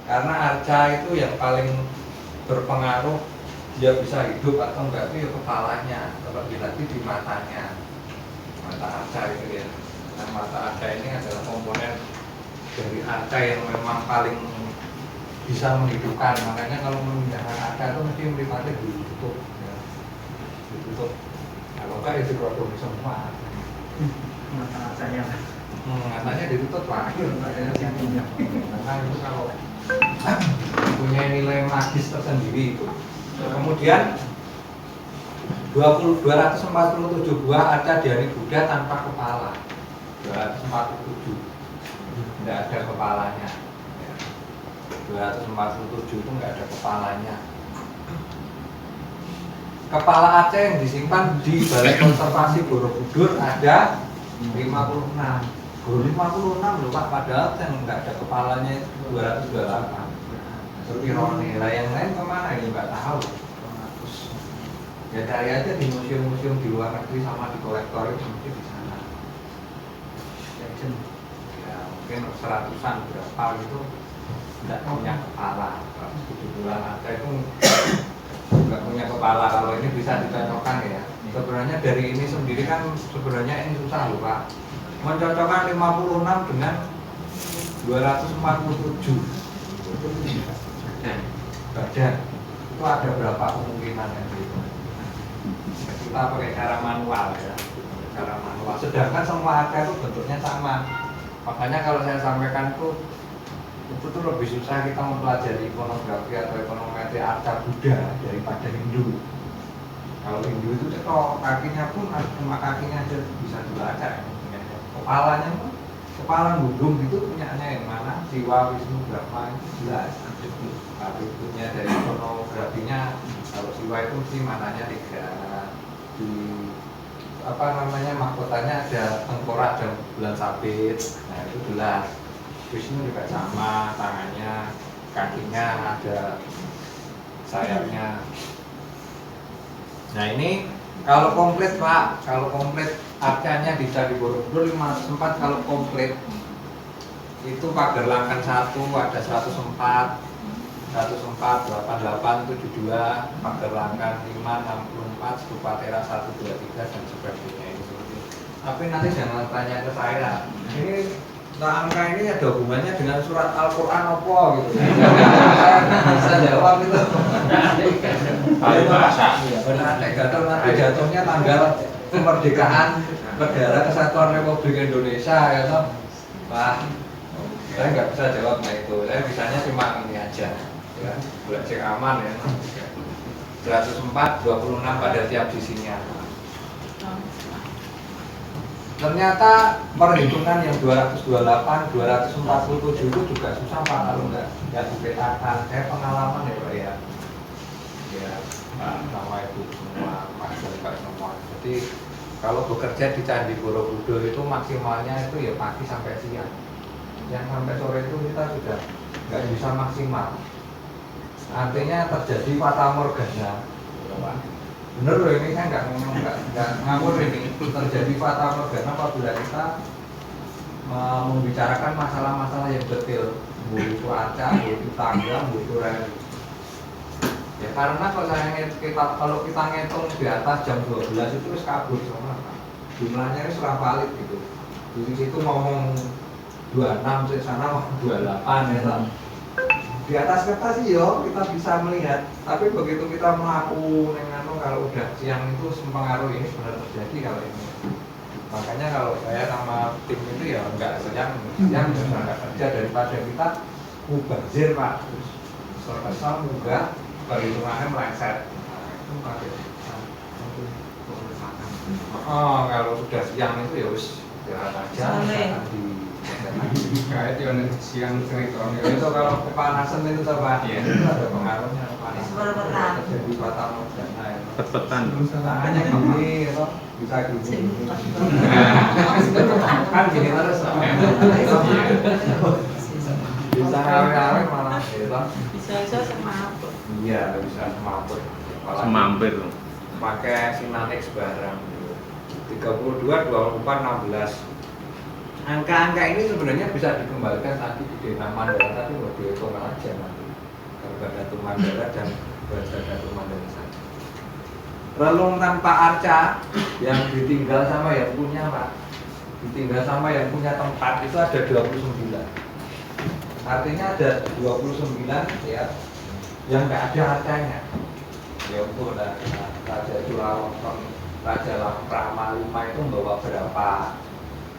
Karena arca itu yang paling berpengaruh dia bisa hidup atau enggak itu ya kepalanya, terlebih lagi di matanya, mata arca itu ya. Nah, mata arca ini adalah komponen dari arca yang memang paling bisa menghidupkan. Makanya kalau memindahkan arca itu mesti mripate ditutup ya. Ditutup. Kalau enggak ya diproduksi semua. Mata arcanya. Matanya ditutup Pak. Karena itu kalau punya nilai magis tersendiri itu. Kemudian 247 buah arca Dhyani Buddha tanpa kepala. 247 tidak ada kepalanya. 247 itu nggak ada kepalanya. Kepala arca yang disimpan di Balai Konservasi Borobudur ada 56. 56 loh Pak, padahal yang nggak ada kepalanya 228. Ironi lah, yang lain kemana ini nggak tahu. Ya cari aja di museum-museum di luar negeri sama di kolektor itu mungkin di sana. Ya mungkin seratusan berapa gitu tidak punya kepala. 170-an ada itu nggak punya kepala. Kalau ini bisa dicocokkan ya. Sebenarnya dari ini sendiri kan sebenarnya ini susah loh Pak. Mencocokkan 56 dengan 247 badan itu ada berapa kemungkinan yang gitu. Kita pakai cara manual ya, cara manual. Sedangkan semua arca itu bentuknya sama. Makanya kalau saya sampaikan itu tuh lebih susah kita mempelajari ikonografi atau ekonometri arca Buddha daripada Hindu. Kalau Hindu itu cetok kakinya pun cuma kakinya aja bisa dilacak. Kepalanya pun kepala gundung itu punyanya yang mana? Siwa, Wisnu, Brahma itu jelas. Tapi punya dari ikonografinya kalau Siwa itu mesti mananya 3. Di apa namanya mahkotanya ada tengkorak dan bulan sabit. Nah itu jelas. Wisnu juga sama, tangannya, kakinya ada sayapnya. Nah ini kalau komplit Pak, kalau komplit arcanya di Candi Borobudur 504 kalau komplit itu pagar langkan 1 ada 104, 88, 72, pagar langkan 5, 64, stupa tera 1, 2, 3 dan sebagainya itu. Tapi nanti jangan tanya ke saya. Ini angka ini ada hubungannya dengan surat Al-Quran apa gitu. Saya bisa jawab itu. Paling bahasa. Benar, nanti jatuhnya tanggal kemerdekaan Negara Kesatuan Republik Indonesia ya toh. Wah, saya nggak bisa jawab itu. Saya bisanya cuma ini aja. Ya, buat cek aman ya. 104, 26 pada tiap sisinya. Ternyata perhitungan yang 228, 247 itu juga susah Pak kalau nggak dipetakan. Saya pengalaman ya Pak ya. Ya, sama itu semua, Pak semua. Jadi kalau bekerja di Candi Borobudur itu maksimalnya itu ya pagi sampai siang. Yang sampai sore itu kita sudah nggak bisa maksimal. Artinya terjadi fata morgana. Bener loh ini saya nggak ngomong nggak ngawur ini. Terjadi fata morgana apabila kita membicarakan masalah-masalah yang detail. Itu arca, itu tangga, itu rel. Ya karena kalau kita ngitung di atas jam 12 itu harus kabur semua jumlahnya itu sudah valid gitu. Di situ ngomong 26 di sana ngomong 28 ya kan. Di atas kertas sih yo kita bisa melihat, tapi begitu kita melaku dengan kalau udah siang itu mempengaruhi ini benar terjadi kalau ini. Makanya kalau saya sama tim itu ya enggak siang enggak kerja daripada kita mubazir Pak. Terus kesal juga perhitungannya meleset. Oh, kalau sudah siang itu ya wis istirahat aja di kayak di siang cerita itu kalau kepanasan itu Pak. Iya. Itu ada pengaruhnya kepanasan. Jadi fata morgana itu. Pepetan. Tangannya gini itu bisa gini. Kan gini terus. Bisa ngawe-ngawe malah gitu. Bisa semaput. Iya, bisa semaput. Semampir. Pakai Sinanex barang. 32, 24, 16. angka-angka ini sebenarnya bisa dikembalikan tadi di Dena Mandala, tapi nggak dihitung aja nanti harga datu Mandala dan harga datu Mandala saja. Relung tanpa arca yang ditinggal sama yang punya Pak, ditinggal sama yang punya tempat itu ada 29. Artinya ada 29 ya yang nggak ada arcanya. Ya untuk Raja Chulalongkorn, Raja Lamprama 5 itu membawa berapa,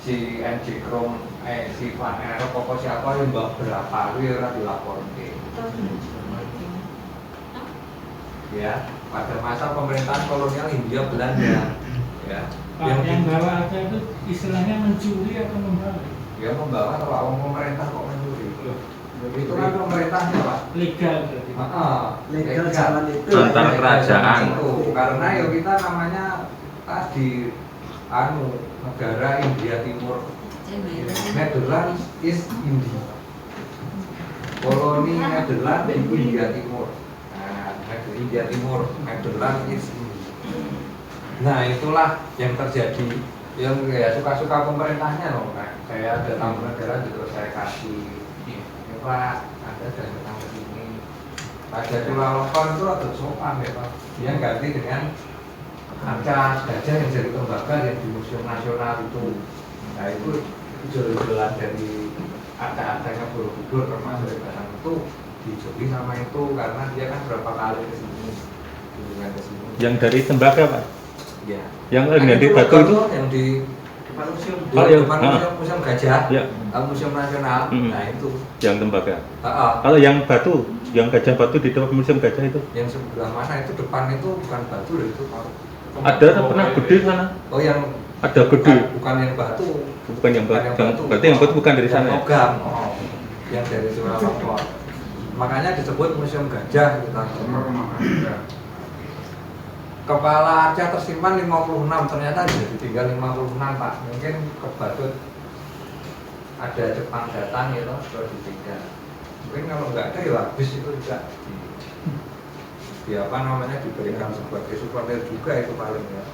si NG Krom, si Van Erop, pokok siapa yang membawa berapa, itu ya dilaporkan. Ya, pada masa pemerintahan kolonial Hindia Belanda, ya. Pak, yang bawa aja itu istilahnya mencuri atau membawa? Ya membawa kalau pemerintah kok mencuri. Itu kan pemerintahnya Pak. Legal berarti. Legal zaman itu Antar kerajaan. Itu karena ya kita namanya tadi negara India Timur. Netherlands is India. Koloni Netherlands itu India Timur. Nah, India Timur, Netherlands is India. Nah, itulah yang terjadi. Yang ya suka-suka pemerintahnya loh. Nah, saya ada tamu negara gitu saya kasih. Pak, Anda sudah datang ke sini. Raja Chulalongkorn itu agak sopan ya Pak. Dia ganti dengan arca gajah yang jadi tembaga yang di Museum Nasional itu. Nah itu jual-jualan dari arca-arcanya Borobudur termasuk di Batang itu dijoli sama itu karena dia kan berapa kali ke sini. Kunjungan ke sini. Yang dari tembaga Pak? Ya. Yang di batu itu? Yang di depan museum. depan museum Gajah, Ya. Museum Nasional. Nah itu. Yang tembaga. Kalau yang batu, yang gajah batu di depan museum gajah itu? Yang sebelah mana itu depan itu bukan batu loh itu. Ada pernah gede sana? Oh yang Ada gede. bukan yang batu. Bukan yang batu. Berarti yang batu bukan dari sana ya? Logam. Oh. Yang dari Chulalongkorn. Makanya disebut Museum Gajah kita. Kepala arca tersimpan 56, ternyata sudah ditinggal 56 Pak. Mungkin kebatut ada Jepang datang gitu, terus ditinggal. Mungkin kalau nggak ada ya habis itu juga di apa namanya diberikan sebagai souvenir juga itu paling ya.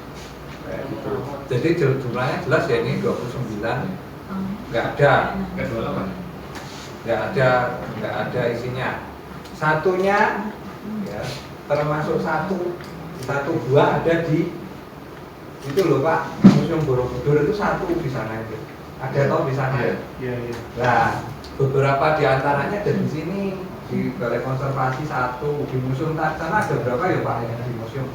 Kayak gitu. Jadi jumlahnya jelas ya ini 29, nggak ada, nggak ada isinya. Satunya ya termasuk satu buah ada di itu loh Pak, Museum Borobudur itu satu di sana itu. Ada tau di sana ya? Iya. Nah, beberapa di antaranya ada di sini di Balai Konservasi satu, di Museum sana ada berapa ya Pak yang di museum?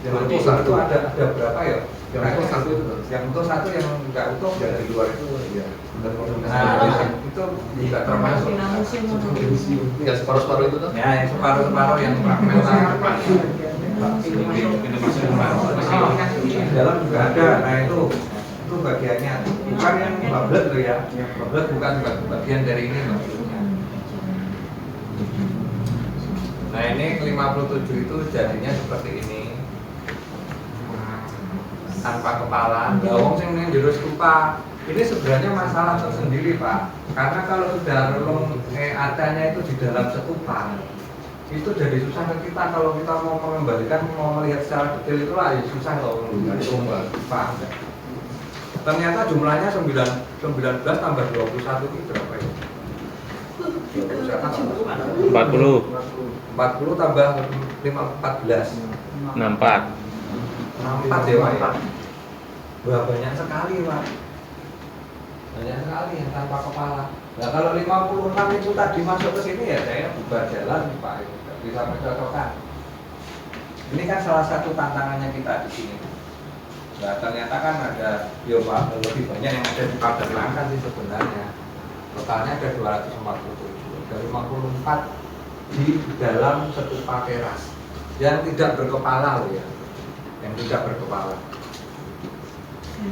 Yang utuh satu ada berapa ya? Yang utuh satu itu, yang utuh satu yang nggak utuh dari luar itu ya. Nah, itu juga termasuk. Ya separuh-separuh itu tuh. Ya, yang separuh-separuh yang fragmentar. Dalam juga ada, nah itu bagiannya, bukan yang bablet loh ya, bablet bukan bagian dari ini maksudnya. Nah ini 57 itu jadinya seperti ini, tanpa kepala. Wong sing ning jero stupa ini sebenarnya masalah tersendiri Pak, karena kalau sudah relung arcanya itu di dalam stupa itu jadi susah ke kita kalau kita mau mengembalikan, mau melihat secara detail itu lah ya susah loh dari Pak. Ternyata jumlahnya 19 tambah 21 itu berapa ya? 40. 40 tambah 14. 64. 64 ya Pak ya? Wah banyak sekali Pak. Banyak sekali yang tanpa kepala. Nah kalau 56 itu tadi masuk ke sini ya saya buka jalan Pak, nggak bisa mencocokkan. Ini kan salah satu tantangannya kita di sini. Nah ternyata kan ada, ya Pak, lebih banyak yang ada di Pademangan sih sebenarnya. Totalnya ada 247, dari 54 di dalam stupa teras yang tidak berkepala loh ya, yang tidak berkepala.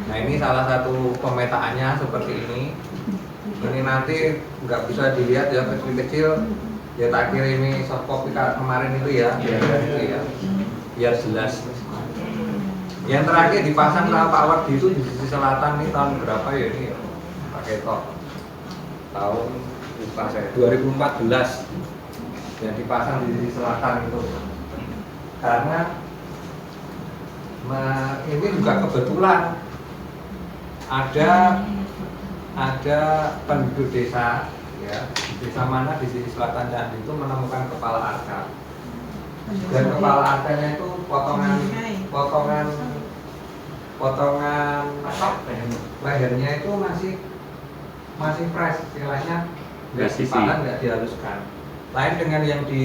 Nah ini salah satu pemetaannya seperti ini. Ini nanti nggak bisa dilihat ya kecil-kecil. Ya tak kirimi soft copy kemarin itu ya, biar jelas. Yang terakhir dipasang sama Pak Wardi itu di sisi selatan nih tahun berapa ya ini ya? Pakai tok. Tahun lupa saya 2014 yang dipasang di sisi selatan itu. Karena ini juga kebetulan ada ada penduduk desa, ya, di desa mana di sisi selatan candi itu menemukan kepala arca. Dan kepala arcanya itu potongan apa? Lehernya itu masih fresh, istilahnya nggak dipanggang, nggak dihaluskan. Lain dengan yang di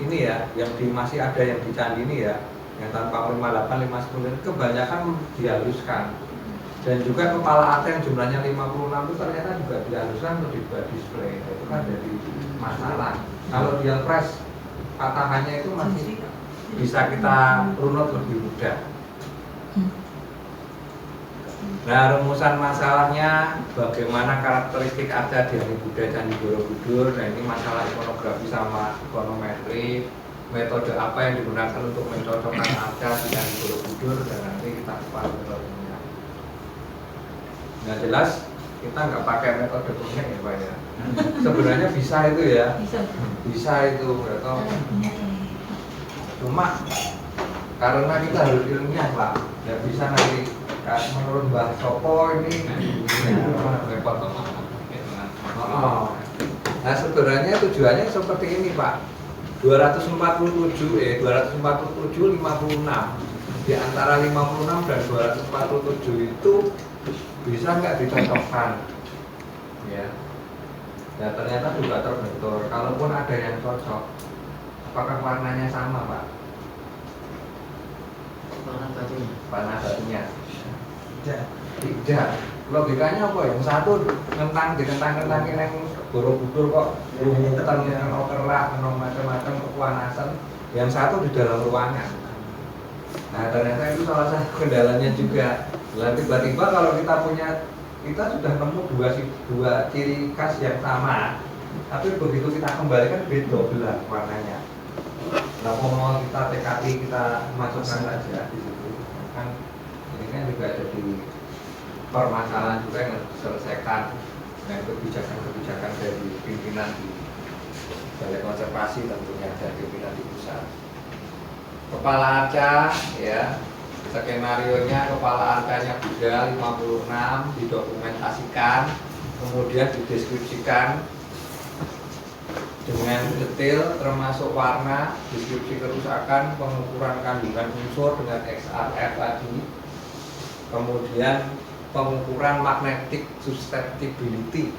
ini ya, yang di masih ada yang di candi ini ya, yang tahun 58, 59 kebanyakan dihaluskan. Dan juga kepala arca yang jumlahnya 56 itu ternyata juga dihaluskan untuk dibuat display. Itu kan jadi masalah. Kalau dia fresh, patahannya itu masih bisa kita runut lebih mudah. Nah, rumusan masalahnya bagaimana karakteristik arca di Buddha Candi Borobudur. Nah, ini masalah ikonografi sama ikonometri. Metode apa yang digunakan untuk mencocokkan arca di Candi Borobudur, dan nanti kita bahas metodenya. Nah, jelas kita nggak pakai metode kuning ya Pak ya. Sebenarnya bisa itu ya. Bisa itu, atau cuma karena kita harus ilmiah Pak. Nggak bisa nanti menurut Mbah Sopo ini repot. Nah, sebenarnya tujuannya seperti ini Pak. 247 56. Di antara 56 dan 247 itu bisa nggak dicocokkan, ya? Nah, ternyata juga terbentur. Kalaupun ada yang cocok, apakah warnanya sama Pak? Warna batunya? Tidak. Logikanya apa? Yang satu ditentang-tentangin yang Borobudur kok rumputan yang kerak, macam-macam kepanasan. Yang satu di dalam ruangan. Nah, ternyata itu salah satu kendalanya juga. Lalu tiba-tiba kalau kita sudah nemu dua ciri khas yang sama, tapi begitu kita kembalikan beda belah warnanya. Nah, mau kita TKI kita masukkan saja di situ. Kan ini kan juga jadi permasalahan juga yang harus diselesaikan. Nah, kebijakan dari pimpinan di Balai Konservasi tentunya, dari pimpinan di pusat. Kepala arca, ya, skenario-nya kepala arcanya Buddha 56 didokumentasikan, kemudian dideskripsikan dengan detail termasuk warna, deskripsi kerusakan, pengukuran kandungan unsur dengan XRF tadi, kemudian pengukuran magnetic susceptibility,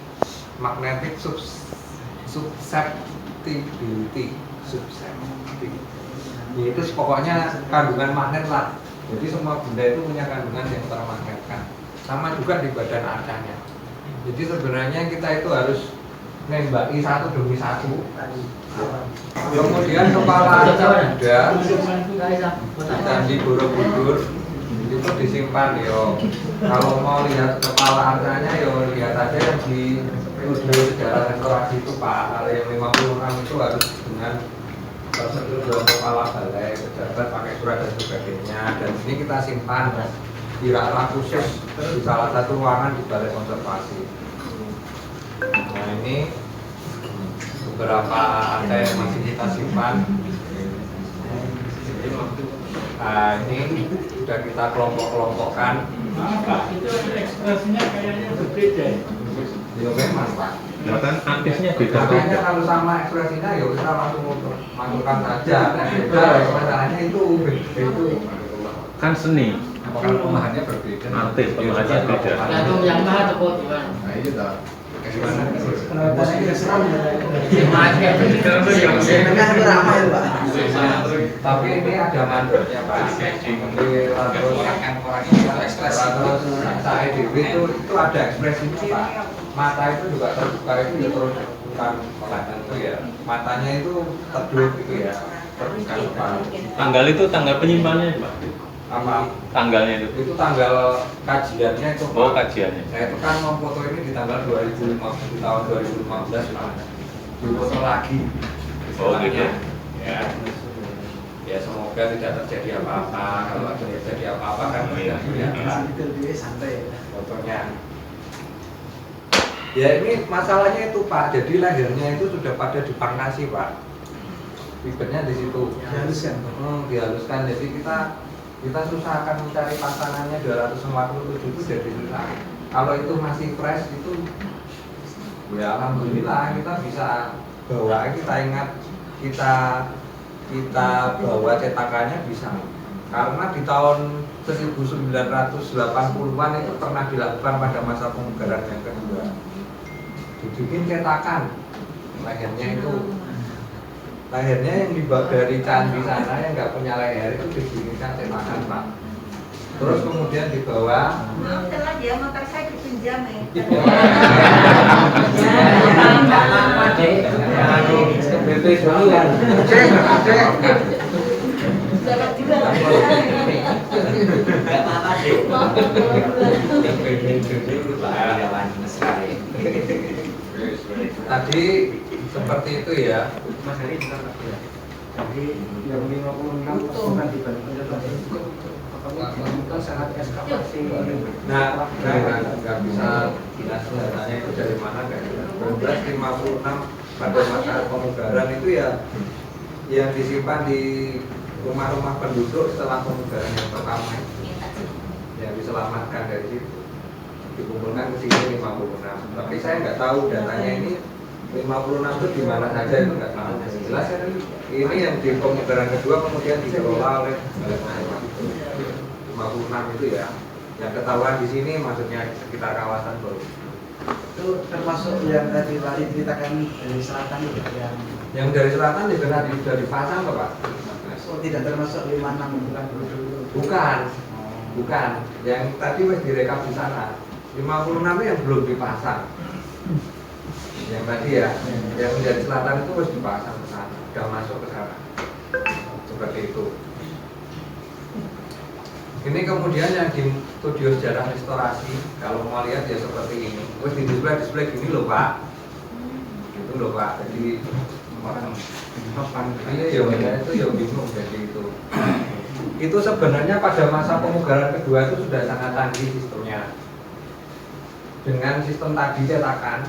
itu pokoknya kandungan magnet lah. Jadi semua benda itu punya kandungan yang termagnetkan. Sama juga di badan arcanya. Jadi sebenarnya kita itu harus nembaki satu demi satu. Kemudian kepala arca Buddha di Candi Borobudur itu disimpan yo. Kalau mau lihat kepala arcanya yo lihat aja yang di studio sejarah restorasi itu Pak. Kalau yang 56 itu harus dengan prosedur dalam kepala balai, pejabat pakai surat dan sebagainya. Dan ini kita simpan di rak khusus di salah satu ruangan di Balai Konservasi. Nah, ini beberapa arca yang masih kita simpan. Nah, ini sudah kita kelompok-kelompokkan. Pak, itu ekspresinya kayaknya berbeda. Ya memang Pak. Ya kan aktifnya beda. Makanya kalau sama ekspresinya ya kita langsung masukkan saja. Nah, beda masalahnya itu Kan seni, apakah pemahamannya berbeda? aktif pemahamannya beda. Gantung yang maha tepuk Tuhan. Nah, itu dah. Gimana? Tapi ini ada mandornya Pak. Di orang ini ekspresi. Saya itu ada ekspresinya Pak. Mata itu juga terbuka itu ya terus bukan tentu ya. Matanya itu teduh gitu ya. Terbuka kepala. Tanggal itu tanggal penyimpanannya Pak. Apa? Tanggalnya itu. Itu tanggal kajiannya itu Pak. Oh, kajiannya. Saya itu kan memfoto ini di tanggal 2015, di tahun 2015 Pak. Difoto lagi. Oh, gitu. Ya. Ya semoga tidak terjadi apa-apa. Kalau ada terjadi apa-apa kan tidak santai. fotonya. Ya ini masalahnya itu Pak. Jadi lehernya itu sudah pada dipangkasi Pak. Ribetnya di situ. Dihaluskan. Dihaluskan. Jadi kita susah akan mencari pasangannya 247 itu jadi susah. Kalau itu masih fresh itu ya alhamdulillah kita bisa bawa, kita ingat kita bawa cetakannya bisa. Karena di tahun 1980-an itu pernah dilakukan pada masa pemugaran yang kedua. Dibikin cetakan, lehernya yang dibawa dari candi sana yang nggak punya leher itu dibikinkan cetakan Pak. Terus kemudian dibawa. Maaf telat ya, motor saya dipinjam ya. Dapat juga. Gak apa-apa deh. Tadi seperti itu ya. Mas Heri bisa nggak ya? Jadi yang 56 bukan dibandingkan itu sangat eskapasi. Nah, nggak bisa jelas datanya itu dari mana kan? 1256 pada masa pemugaran itu ya yang disimpan di rumah-rumah penduduk setelah pemugaran yang pertama itu, yang diselamatkan dari situ dikumpulkan ke sini 56. Tapi saya nggak tahu datanya ini 56 itu di mana saja itu nggak tahu. Jelas ya, ini yang di pemugaran kedua kemudian dikelola oleh 56 itu ya. Yang ketahuan di sini maksudnya di sekitar kawasan Bau. Itu termasuk yang tadi Wali ceritakan dari selatan itu Yang dari selatan juga sudah dipasang kok Pak. oh, tidak termasuk 56 bukan Bukan. Yang tadi wis direkap di sana. 56 itu yang belum dipasang. Yang tadi ya, yang dari selatan itu wis dipasang ke sana, sudah masuk ke sana. Seperti itu. Ini kemudian yang di studio sejarah restorasi, kalau mau lihat ya seperti ini. Wis di display gini loh Pak. Itu loh Pak. Jadi iya itu ya bingung jadi itu. Itu sebenarnya pada masa pemugaran kedua itu sudah sangat canggih sistemnya. Dengan sistem tadi cetakan